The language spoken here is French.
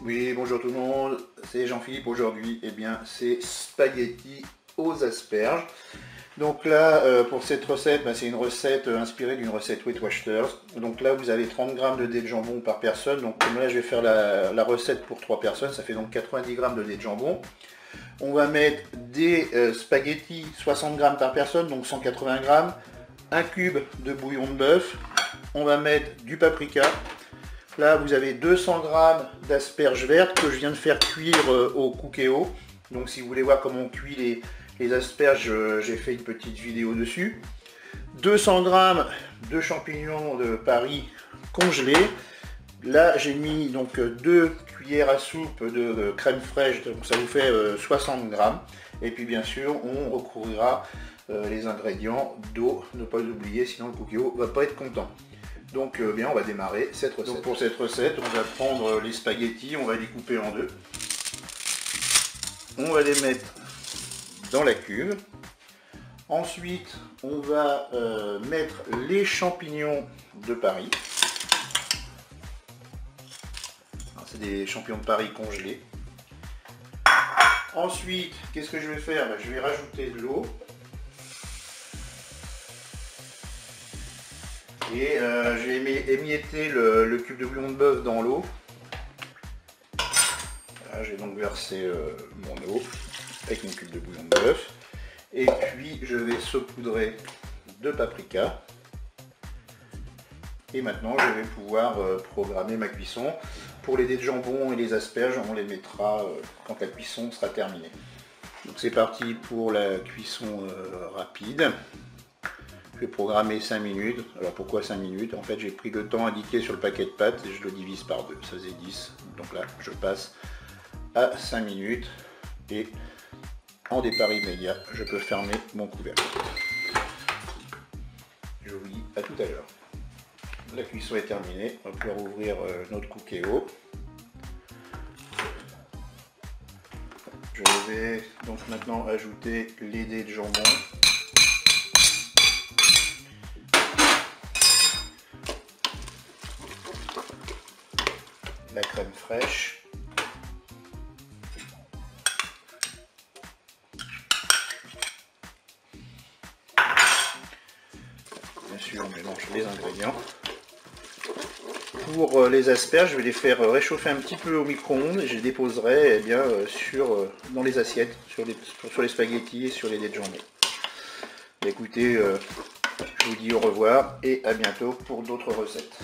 Oui, bonjour tout le monde, c'est Jean-Philippe. Aujourd'hui, eh bien, c'est spaghetti aux asperges. Donc là, pour cette recette, c'est une recette inspirée d'une recette Weight Watchers. Donc là, vous avez 30 g de dés de jambon par personne. Donc comme là, je vais faire la recette pour 3 personnes, ça fait donc 90 g de dés de jambon. On va mettre des spaghettis 60 g par personne, donc 180 g. Un cube de bouillon de bœuf. On va mettre du paprika. Là, vous avez 200 g d'asperges vertes que je viens de faire cuire au Cookéo. Donc si vous voulez voir comment on cuit les asperges, j'ai fait une petite vidéo dessus. 200 g de champignons de Paris congelés. Là, j'ai mis donc 2 cuillères à soupe de crème fraîche, donc ça vous fait 60 g. Et puis bien sûr, on recourira les ingrédients d'eau, ne pas oublier, sinon le Cookéo va pas être content. Donc bien, on va démarrer cette recette. Donc pour cette recette, on va prendre les spaghettis, on va les couper en deux. On va les mettre dans la cuve. Ensuite, on va mettre les champignons de Paris. C'est des champignons de Paris congelés. Ensuite, qu'est-ce que je vais faire? Je vais rajouter de l'eau. Et je vais émietter le cube de bouillon de bœuf dans l'eau. J'ai donc versé mon eau avec mon cube de bouillon de bœuf. Et puis je vais saupoudrer de paprika. Et maintenant je vais pouvoir programmer ma cuisson. Pour les dés de jambon et les asperges, on les mettra quand la cuisson sera terminée. Donc c'est parti pour la cuisson rapide. Je vais programmer 5 minutes. Alors pourquoi 5 minutes? En fait, j'ai pris le temps indiqué sur le paquet de pâtes et je le divise par 2. Ça faisait 10. Donc là, je passe à 5 minutes. Et en départ immédiat, je peux fermer mon couvercle. Je vous dis à tout à l'heure. La cuisson est terminée. On va pouvoir ouvrir notre Cookéo. Je vais donc maintenant ajouter les dés de jambon. La crème fraîche, bien sûr on mélange les ingrédients. Pour les asperges, je vais les faire réchauffer un petit peu au micro-ondes et je les déposerai dans les assiettes, sur les spaghettis et sur les dés de jambon. Écoutez, je vous dis au revoir et à bientôt pour d'autres recettes.